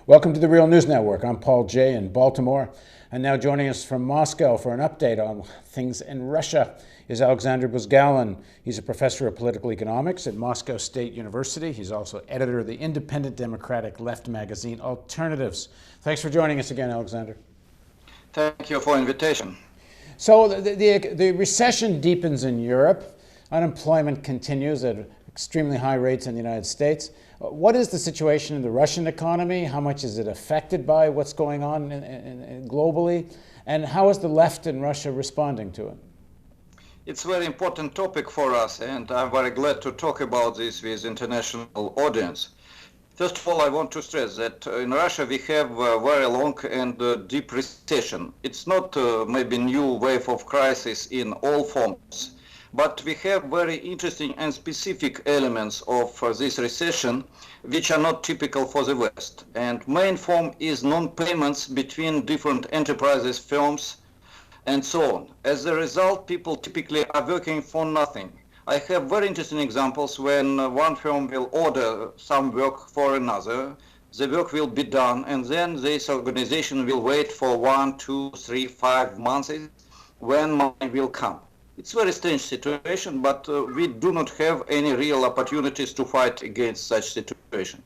Welcome to the Real News Network. I'm Paul Jay in Baltimore. And now joining us from Moscow for an update on things in Russia is Aleksandr Buzgalin. He's a professor of political economics at Moscow State University. He's also editor of the independent democratic left magazine Alternatives. Thanks for joining us again, Aleksandr. Thank you for the invitation. So the recession deepens in Europe. Unemployment continues at extremely high rates in the United States. What is the situation in the Russian economy? How much is it affected by what's going on globally? And how is the left in Russia responding to it? It's a very important topic for us, and I'm very glad to talk about this with international audience. First of all, I want to stress that in Russia we have a very long and deep recession. It's not maybe new wave of crisis in all forms, but we have very interesting and specific elements of this recession which are not typical for the West. And main form is non-payments between different enterprises, firms, and so on. As a result, people typically are working for nothing. I have very interesting examples when one firm will order some work for another, the work will be done, and then this organization will wait for 1, 2, 3, 5 months when money will come. It's a very strange situation, but we do not have any real opportunities to fight against such situation.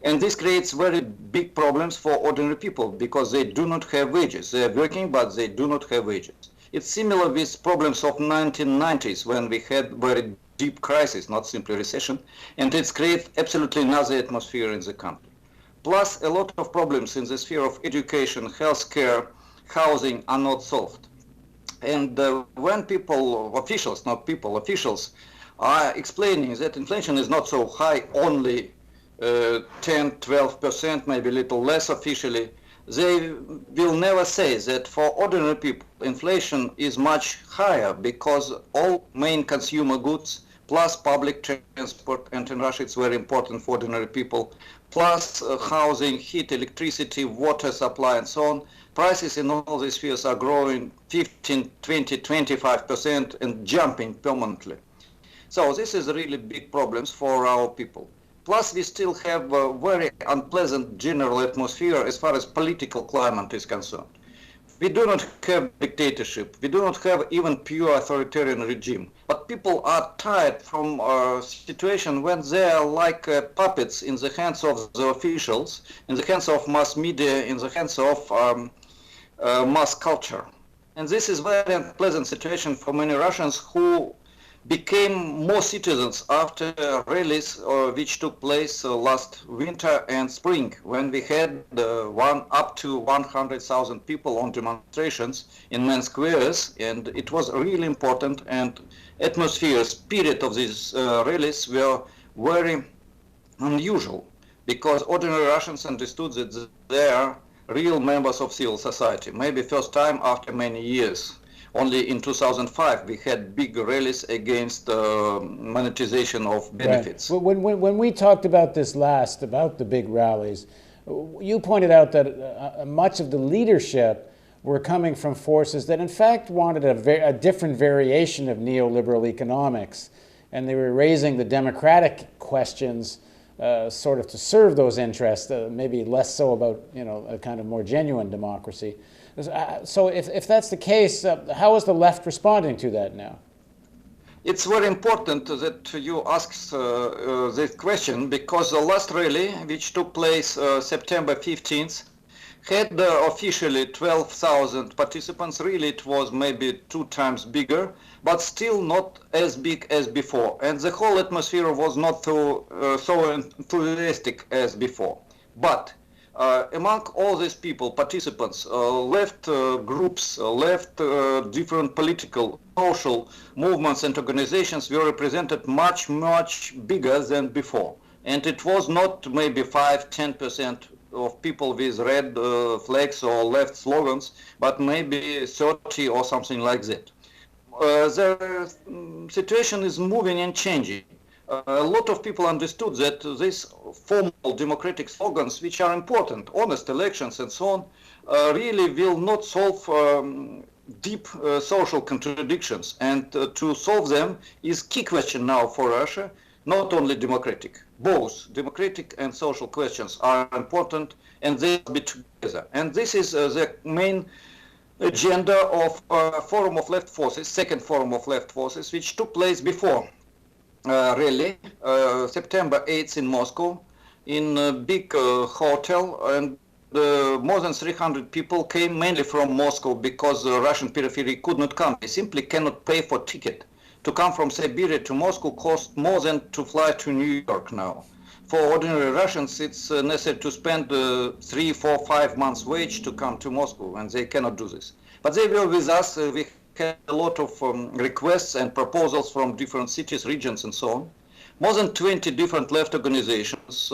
And this creates very big problems for ordinary people because they do not have wages. They are working, but they do not have wages. It's similar with problems of 1990s when we had very deep crisis, not simply recession, and it's created absolutely another atmosphere in the country. Plus, a lot of problems in the sphere of education, healthcare, housing are not solved. And when officials are explaining that inflation is not so high, only 10-12%, maybe a little less officially, they will never say that for ordinary people inflation is much higher because all main consumer goods plus public transport, and in Russia it's very important for ordinary people, plus housing, heat, electricity, water supply and so on, prices in all these spheres are growing 15, 20, 25% and jumping permanently. So this is really big problems for our people. Plus we still have a very unpleasant general atmosphere as far as political climate is concerned. We do not have dictatorship, we do not have even pure authoritarian regime, but people are tired from a situation when they are like puppets in the hands of the officials, in the hands of mass media, in the hands of mass culture. And this is a very unpleasant situation for many Russians who became more citizens after rallies which took place last winter and spring, when we had up to 100,000 people on demonstrations in main squares, and it was really important, and spirit of these rallies were very unusual, because ordinary Russians understood that they are real members of civil society, maybe first time after many years. Only in 2005 we had big rallies against monetization of benefits. Right. When we talked about this last, about the big rallies, you pointed out that much of the leadership were coming from forces that in fact wanted a different variation of neoliberal economics, and they were raising the democratic questions sort of to serve those interests, maybe less so about a kind of more genuine democracy. So if that's the case, how is the left responding to that now? It's very important that you ask this question, because the last rally, which took place September 15th, had officially 12,000 participants. Really, it was maybe 2 times bigger, but still not as big as before. And the whole atmosphere was not so enthusiastic as before. But among all these people, participants, left groups, left different political, social movements and organizations were represented much, much bigger than before. And it was not maybe 5-10% of people with red flags or left slogans, but maybe 30 or something like that. The situation is moving and changing. A lot of people understood that these formal democratic slogans, which are important, honest elections and so on, really will not solve deep social contradictions. And to solve them is key question now for Russia, not only democratic. both democratic and social questions are important, and they must be together. And this is the main agenda of Forum of Left Forces, second Forum of Left Forces, which took place before rally, September 8th in Moscow, in a big hotel, and more than 300 people came mainly from Moscow because the Russian periphery could not come. They simply cannot pay for ticket. To come from Siberia to Moscow costs more than to fly to New York now. For ordinary Russians, it's necessary to spend 3, 4, 5 months' wage to come to Moscow, and they cannot do this. But they were with us. We had a lot of requests and proposals from different cities, regions, and so on. More than 20 different left organizations,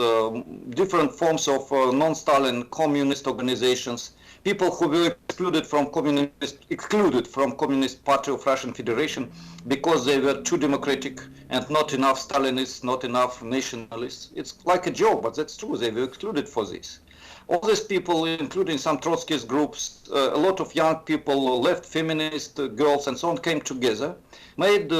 different forms of non-Stalin communist organizations, people who were excluded from Communist Party of Russian Federation because they were too democratic and not enough Stalinists, not enough nationalists. It's like a joke, but that's true. They were excluded for this. All these people, including some Trotskyist groups, a lot of young people, left feminist girls and so on, came together, made,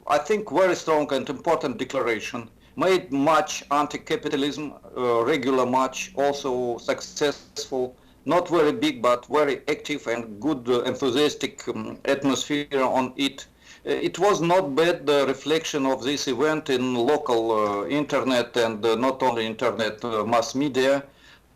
I think, very strong and important declaration, made march anti-capitalism, regular march, also successful, not very big, but very active and good, enthusiastic atmosphere on it. It was not bad reflection of this event in local internet and not only internet, mass media.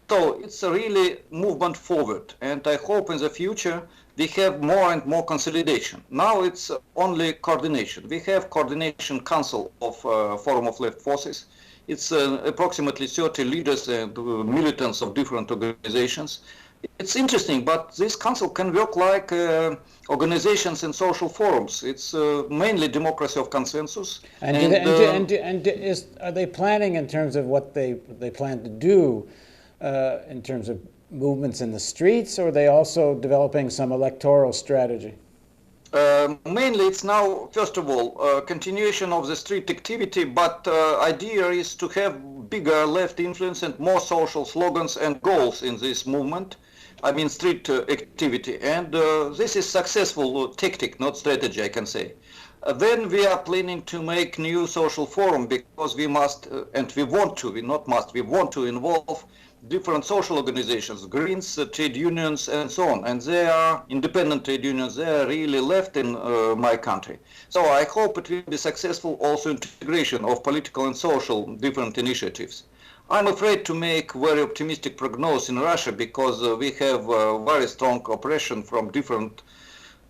So it's a really movement forward, and I hope in the future we have more and more consolidation. Now it's only coordination. We have coordination council of Forum of Left Forces. It's approximately 30 leaders and militants of different organizations. It's interesting, but this council can work like organizations and social forums. It's mainly democracy of consensus. Are they planning in terms of what they plan to do in terms of movements in the streets, or are they also developing some electoral strategy? Mainly it's now, first of all, continuation of the street activity, but idea is to have bigger left influence and more social slogans and goals in this movement. I mean street activity, and this is successful tactic, not strategy, I can say. Then we are planning to make new social forum because we must, and we want to, we not must, we want to involve different social organizations, Greens, trade unions, and so on. And they are independent trade unions. They are really left in my country. So I hope it will be successful also integration of political and social different initiatives. I'm afraid to make very optimistic prognosis in Russia because we have very strong oppression from different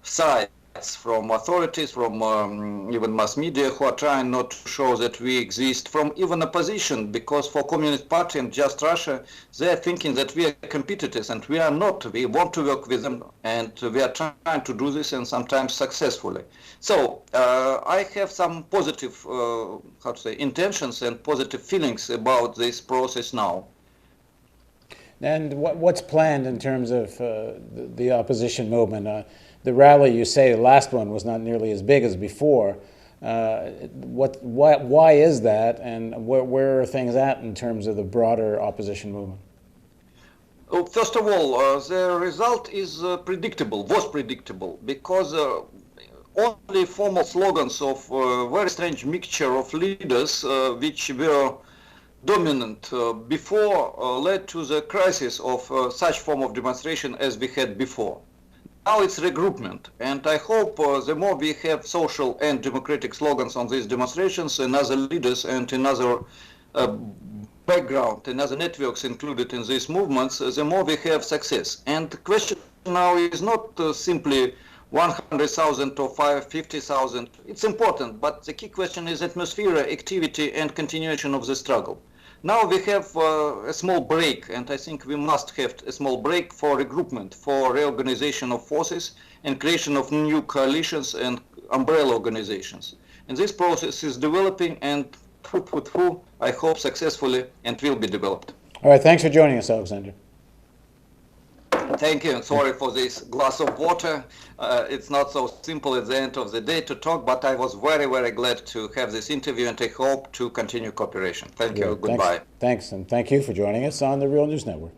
sides, from authorities, from even mass media who are trying not to show that we exist, from even opposition, because for Communist Party and Just Russia, they are thinking that we are competitors, and we are not. We want to work with them, and we are trying to do this, and sometimes successfully. So I have some positive, how to say, intentions and positive feelings about this process now. And what's planned in terms of the opposition movement? The rally, you say, the last one was not nearly as big as before. Why is that, and where are things at in terms of the broader opposition movement? First of all, the result is predictable, was predictable, because only formal slogans of a very strange mixture of leaders which were dominant before led to the crisis of such form of demonstration as we had before. Now it's regroupment, and I hope the more we have social and democratic slogans on these demonstrations and other leaders and in other background and other networks included in these movements, the more we have success. And the question now is not simply 100,000 or 50,000. It's important, but the key question is atmosphere, activity, and continuation of the struggle. Now we have a small break, and I think we must have a small break for regroupment, for reorganization of forces and creation of new coalitions and umbrella organizations. And this process is developing, and I hope successfully, and will be developed. All right, thanks for joining us, Aleksandr. Thank you, and sorry for this glass of water. It's not so simple at the end of the day to talk, but I was very, very glad to have this interview, and I hope to continue cooperation. Thank you. Goodbye. Thanks, and thank you for joining us on the Real News Network.